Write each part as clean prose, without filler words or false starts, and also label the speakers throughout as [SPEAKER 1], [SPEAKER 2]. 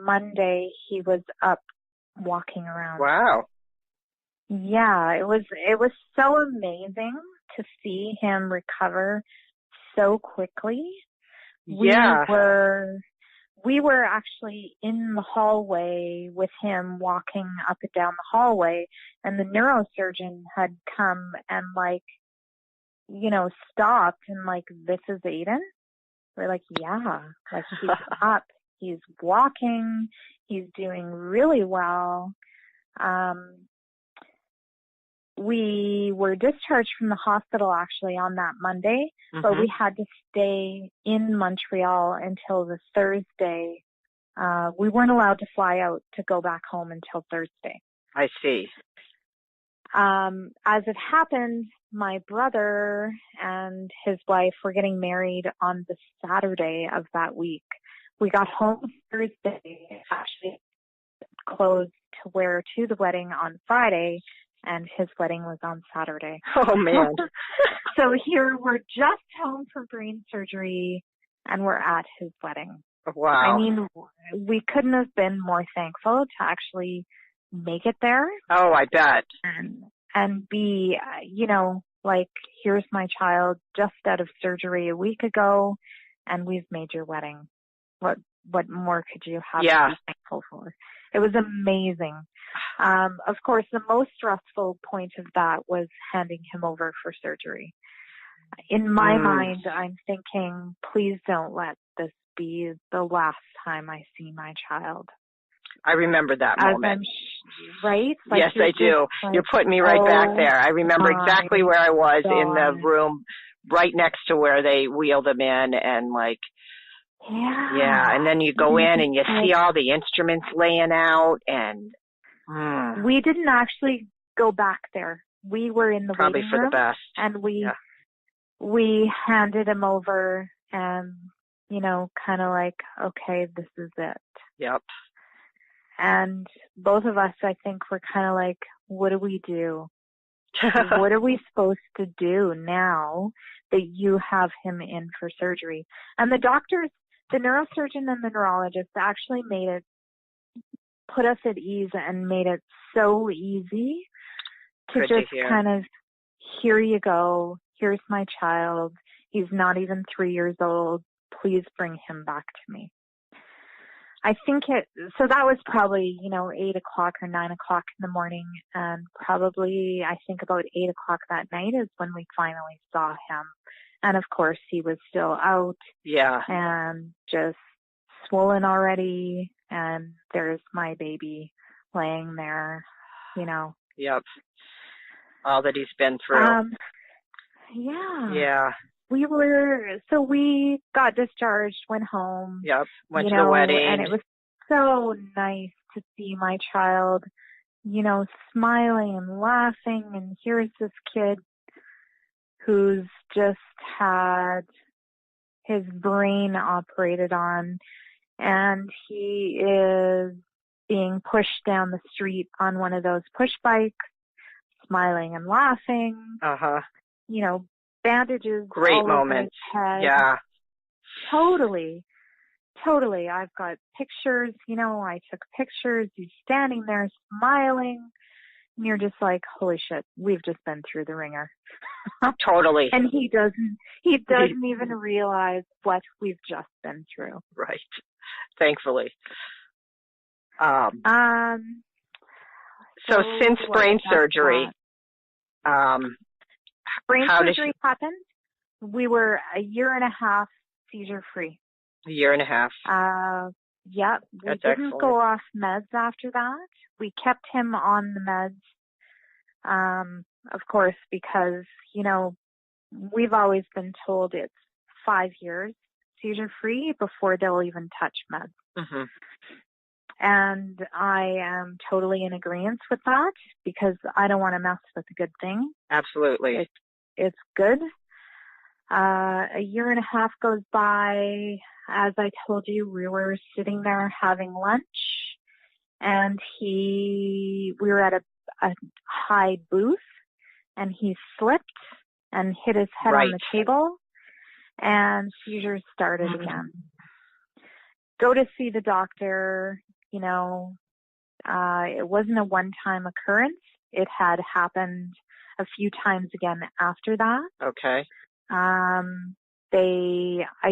[SPEAKER 1] Monday, he was up walking around.
[SPEAKER 2] Wow.
[SPEAKER 1] Yeah, it was so amazing to see him recover so quickly.
[SPEAKER 2] Yeah.
[SPEAKER 1] We were actually in the hallway with him walking up and down the hallway, and the neurosurgeon had come and stopped and this is Aaden? We're like, yeah, he's up, he's walking, he's doing really well. We were discharged from the hospital actually on that Monday, but we had to stay in Montreal until the Thursday. We weren't allowed to fly out to go back home until Thursday.
[SPEAKER 2] I see.
[SPEAKER 1] As it happened, my brother and his wife were getting married on the Saturday of that week. We got home Thursday, actually clothes to wear to the wedding on Friday, and his wedding was on Saturday.
[SPEAKER 2] Oh, man.
[SPEAKER 1] So here we're just home from brain surgery, and we're at his wedding.
[SPEAKER 2] Wow.
[SPEAKER 1] I mean, we couldn't have been more thankful to actually make it there.
[SPEAKER 2] Oh, I bet.
[SPEAKER 1] And be, here's my child just out of surgery a week ago, and we've made your wedding. What more could you have to be thankful for? It was amazing. Of course, the most stressful point of that was handing him over for surgery. In my mind, I'm thinking, please don't let this be the last time I see my child.
[SPEAKER 2] I remember that moment.
[SPEAKER 1] Right?
[SPEAKER 2] Yes, I do. You're putting me right back there. I remember exactly where I was in the room right next to where they wheeled him in and and then you go in and you see all the instruments laying out and
[SPEAKER 1] we didn't actually go back there. We were in the
[SPEAKER 2] probably
[SPEAKER 1] waiting
[SPEAKER 2] for
[SPEAKER 1] room,
[SPEAKER 2] the best.
[SPEAKER 1] And we handed him over and, okay, this is it.
[SPEAKER 2] Yep.
[SPEAKER 1] And both of us, I think, were kind of like, what do we do? What are we supposed to do now that you have him in for surgery? And the doctors, the neurosurgeon and the neurologist actually put us at ease and made it so easy to just kind of, here you go. Here's my child. He's not even 3 years old. Please bring him back to me. I think so that was probably, 8 o'clock or 9 o'clock in the morning. And probably, I think about 8 o'clock that night is when we finally saw him. And of course, he was still out.
[SPEAKER 2] Yeah.
[SPEAKER 1] And just swollen already. And there's my baby laying there,
[SPEAKER 2] Yep. All that he's been through.
[SPEAKER 1] Yeah.
[SPEAKER 2] Yeah.
[SPEAKER 1] We got discharged, went home.
[SPEAKER 2] Yep. Went to the wedding.
[SPEAKER 1] And it was so nice to see my child, smiling and laughing. And here's this kid who's just had his brain operated on, and he is being pushed down the street on one of those push bikes, smiling and laughing. Bandages.
[SPEAKER 2] Great moments. Yeah.
[SPEAKER 1] Totally. I've got pictures, I took pictures. He's standing there smiling. And you're just like, holy shit, we've just been through the ringer.
[SPEAKER 2] Totally.
[SPEAKER 1] And he doesn't even realize what we've just been through.
[SPEAKER 2] Right. Thankfully. So since brain surgery,
[SPEAKER 1] brain surgery happened, we were a year and a half seizure free.
[SPEAKER 2] A year and a half.
[SPEAKER 1] Yeah. We didn't go off meds after that. We kept him on the meds, of course, because, we've always been told it's 5 years seizure free before they'll even touch meds.
[SPEAKER 2] Mm-hmm.
[SPEAKER 1] And I am totally in agreement with that because I don't want to mess with a good thing.
[SPEAKER 2] Absolutely.
[SPEAKER 1] It's good. A year and a half goes by. As I told you, we were sitting there having lunch, and we were at a high booth, and he slipped and hit his head on the table, and seizures started again. go to see the doctor. You know, it wasn't a one-time occurrence. It had happened a few times again after that.
[SPEAKER 2] Okay.
[SPEAKER 1] I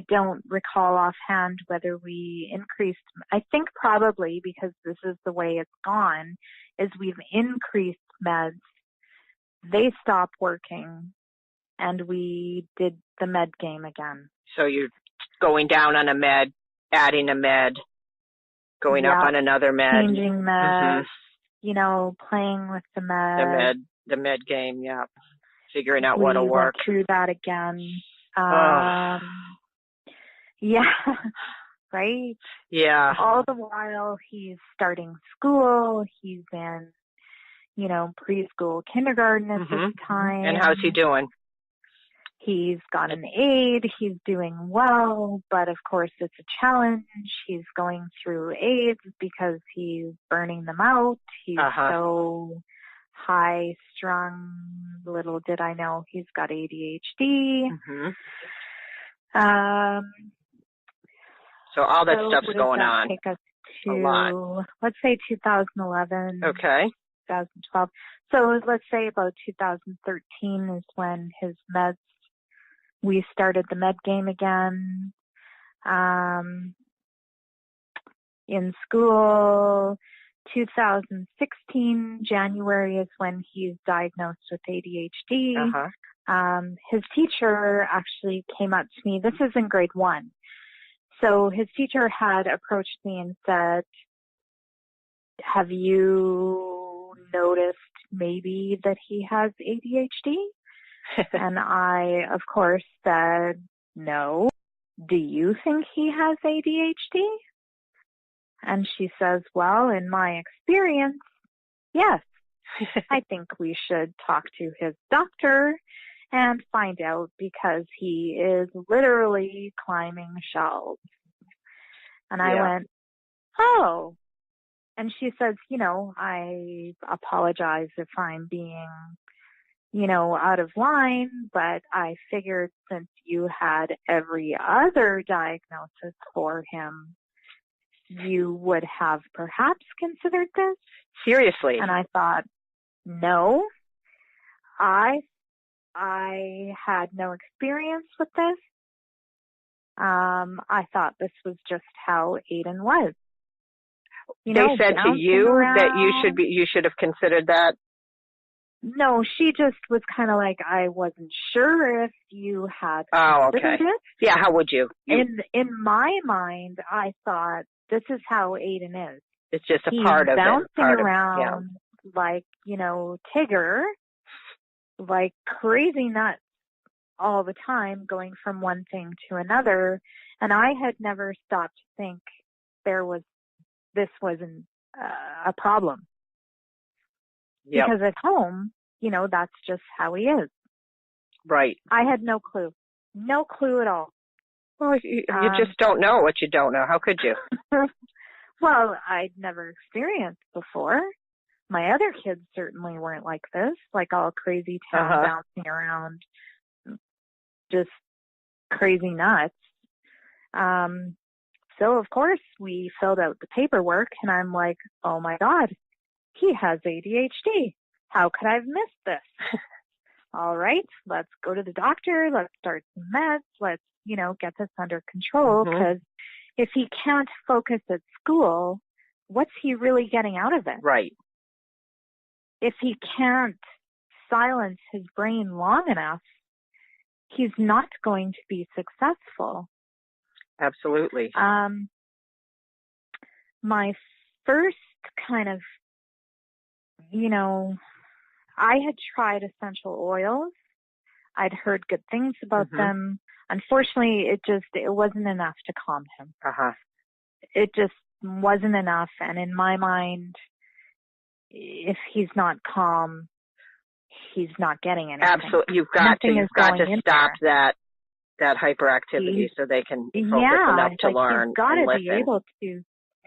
[SPEAKER 1] don't recall offhand whether we increased, I think probably because this is the way it's gone, is we've increased meds. They stopped working and we did the med game again.
[SPEAKER 2] So you're going down on a med, adding a med, going up on another med.
[SPEAKER 1] Changing meds, you know, playing with the med.
[SPEAKER 2] The med game, yeah. Figuring out what'll work.
[SPEAKER 1] We went through that again. Yeah, right?
[SPEAKER 2] Yeah.
[SPEAKER 1] All the while he's starting school, he's in, you know, preschool, kindergarten at this time.
[SPEAKER 2] And how's he doing?
[SPEAKER 1] He's got an aide, he's doing well, but of course it's a challenge. He's going through aids because he's burning them out. He's so high strung, little did I know he's got ADHD.
[SPEAKER 2] So all that stuff's going on.
[SPEAKER 1] Take us to,
[SPEAKER 2] a lot.
[SPEAKER 1] Let's say 2011.
[SPEAKER 2] Okay.
[SPEAKER 1] 2012. So let's say about 2013 is when his meds, we started the med game again. In school, 2016, January is when he's diagnosed with ADHD. His teacher actually came up to me. This is in grade 1. So his teacher had approached me and said, have you noticed maybe that he has ADHD? And I, of course, said, no. Do you think he has ADHD? And she says, well, in my experience, yes. I think we should talk to his doctor and find out because he is literally climbing shelves. And I went, oh. And she says, you know, I apologize if I'm being, you know, out of line, but I figured since you had every other diagnosis for him, you would have perhaps considered this.
[SPEAKER 2] Seriously.
[SPEAKER 1] And I thought, no, I had no experience with this. I thought this was just how Aaden was. You
[SPEAKER 2] they
[SPEAKER 1] know,
[SPEAKER 2] said to you
[SPEAKER 1] around.
[SPEAKER 2] that you should have considered that?
[SPEAKER 1] No, she just was kind of like, I wasn't sure if you had
[SPEAKER 2] considered
[SPEAKER 1] it.
[SPEAKER 2] Yeah, how would you?
[SPEAKER 1] In my mind, I thought, this is how Aaden is.
[SPEAKER 2] It's just a part of it.
[SPEAKER 1] He's bouncing around like, you know, Tigger, like crazy nuts all the time, going from one thing to another. And I had never stopped to think this wasn't a problem.
[SPEAKER 2] Yep.
[SPEAKER 1] Because at home, you know, that's just how he is.
[SPEAKER 2] Right.
[SPEAKER 1] I had no clue. No clue at all.
[SPEAKER 2] Well, you just don't know what you don't know. How could you?
[SPEAKER 1] Well, I'd never experienced before. My other kids certainly weren't like this, like all crazy town bouncing around, just crazy nuts. So, of course, we filled out the paperwork, and I'm like, oh, my God, he has ADHD. How could I have missed this? All right, let's go to the doctor. Let's start some meds. Let's, you know, get this under control, because if he can't focus at school, what's he really getting out of it?
[SPEAKER 2] Right.
[SPEAKER 1] If he can't silence his brain long enough, he's not going to be successful.
[SPEAKER 2] Absolutely.
[SPEAKER 1] My first kind of, you know, I had tried essential oils. I'd heard good things about them. Unfortunately, it wasn't enough to calm him. It just wasn't enough. And in my mind, if he's not calm, he's not getting anything.
[SPEAKER 2] Absolutely. You've got to stop that hyperactivity so they can focus enough to learn.
[SPEAKER 1] He's got to be able to,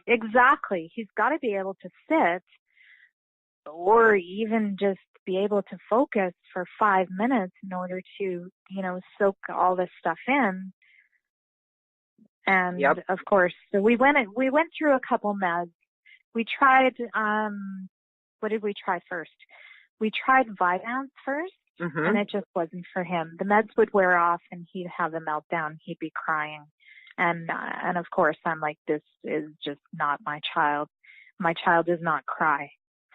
[SPEAKER 1] exactly. He's got to be able to sit or even just be able to focus for 5 minutes in order to, you know, soak all this stuff in. And of course, so we went through a couple meds. We tried, what did we try first? We tried Vyvanse first, and it just wasn't for him. The meds would wear off and he'd have a meltdown. He'd be crying. And of course, I'm like, this is just not my child. My child does not cry.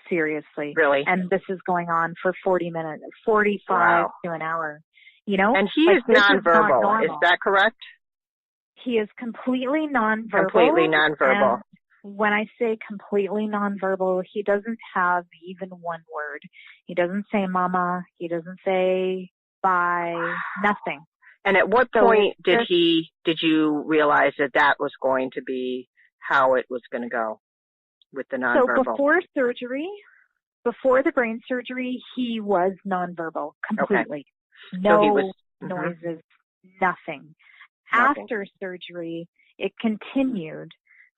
[SPEAKER 1] Seriously.
[SPEAKER 2] Really?
[SPEAKER 1] And this is going on for 40 minutes, 45 to an hour. You know?
[SPEAKER 2] And he is nonverbal. Is that correct?
[SPEAKER 1] He is completely nonverbal.
[SPEAKER 2] Completely nonverbal.
[SPEAKER 1] And when I say completely nonverbal, he doesn't have even one word. He doesn't say mama. He doesn't say bye. Nothing.
[SPEAKER 2] And at what point did you realize that was going to be how it was going to go with the nonverbal?
[SPEAKER 1] So before the brain surgery, he was nonverbal completely. Okay. No noises, nothing. After surgery, it continued.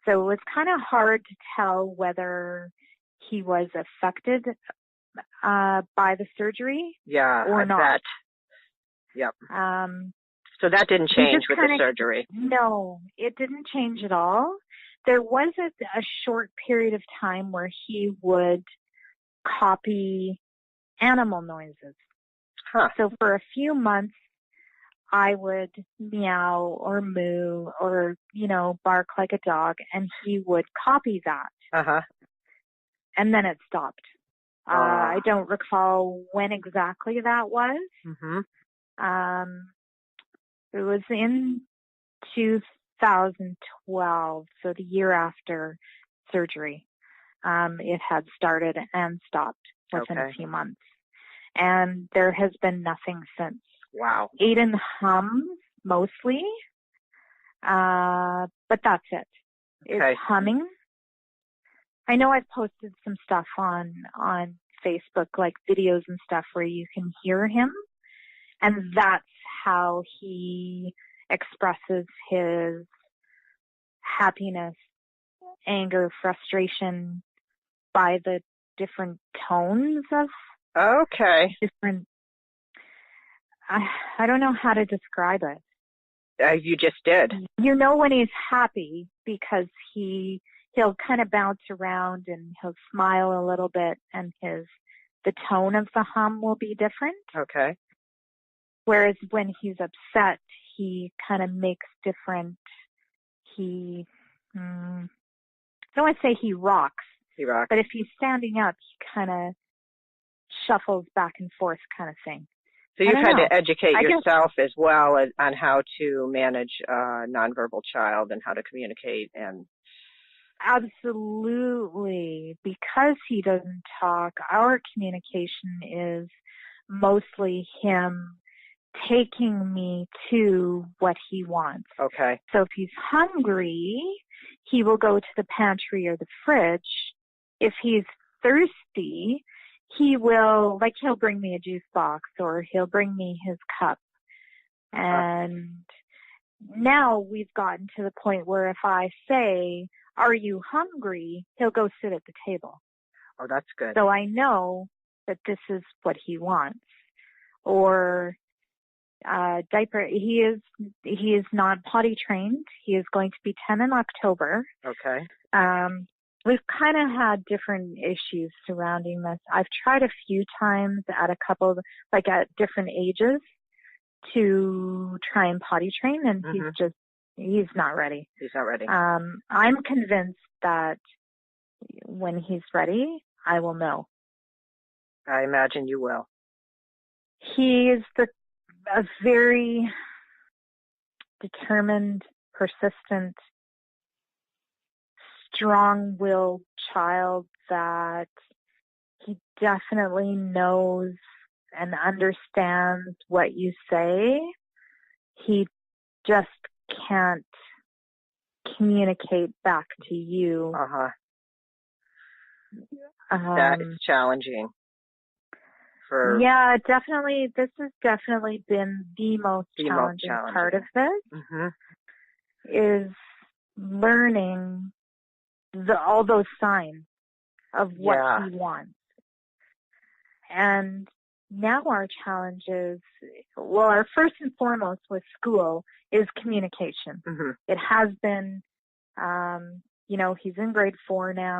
[SPEAKER 1] So it was kind of hard to tell whether he was affected by the surgery or not. Bet.
[SPEAKER 2] Yep. So that didn't change with the surgery?
[SPEAKER 1] No, it didn't change at all. There was a short period of time where he would copy animal noises. Huh. So for a few months, I would meow or moo or, bark like a dog, and he would copy that. Uh-huh. And then it stopped. I don't recall when exactly that was. Mm-hmm. It was in 2012, so the year after surgery. It had started and stopped within a few months. And there has been nothing since.
[SPEAKER 2] Wow.
[SPEAKER 1] Aaden hums mostly, but that's it. It's humming. I know I've posted some stuff on Facebook, like videos and stuff where you can hear him, and that's how he expresses his happiness, anger, frustration by the different tones of different. I don't know how to describe it.
[SPEAKER 2] You just did.
[SPEAKER 1] You know when he's happy because he'll kind of bounce around and he'll smile a little bit, and the tone of the hum will be different.
[SPEAKER 2] Okay.
[SPEAKER 1] Whereas when he's upset, he kind of makes different. I don't want to say he rocks.
[SPEAKER 2] He rocks.
[SPEAKER 1] But if he's standing up, he kind of shuffles back and forth, kind of thing.
[SPEAKER 2] So you've had to educate yourself as well on how to manage a nonverbal child and how to communicate and.
[SPEAKER 1] Absolutely. Because he doesn't talk, our communication is mostly him taking me to what he wants.
[SPEAKER 2] Okay.
[SPEAKER 1] So if he's hungry, he will go to the pantry or the fridge. If he's thirsty, he'll bring me a juice box or he'll bring me his cup. And now we've gotten to the point where if I say, "Are you hungry?" he'll go sit at the table.
[SPEAKER 2] Oh, that's good.
[SPEAKER 1] So I know that this is what he wants. Or diaper. He is not potty trained. He is going to be 10 in October.
[SPEAKER 2] Okay.
[SPEAKER 1] We've kind of had different issues surrounding this. I've tried a few times at a couple, like at different ages, to try and potty train, and he's not ready.
[SPEAKER 2] He's not ready.
[SPEAKER 1] I'm convinced that when he's ready, I will know.
[SPEAKER 2] I imagine you will.
[SPEAKER 1] He is a very determined, persistent, strong-willed child that he definitely knows and understands what you say. He just can't communicate back to you.
[SPEAKER 2] That is challenging.
[SPEAKER 1] Definitely. This has definitely been the most challenging part of this. Is learning all those signs of what he wants. And now our challenge is, well, our first and foremost with school is communication.
[SPEAKER 2] Mm-hmm.
[SPEAKER 1] It has been, you know, he's in grade 4 now.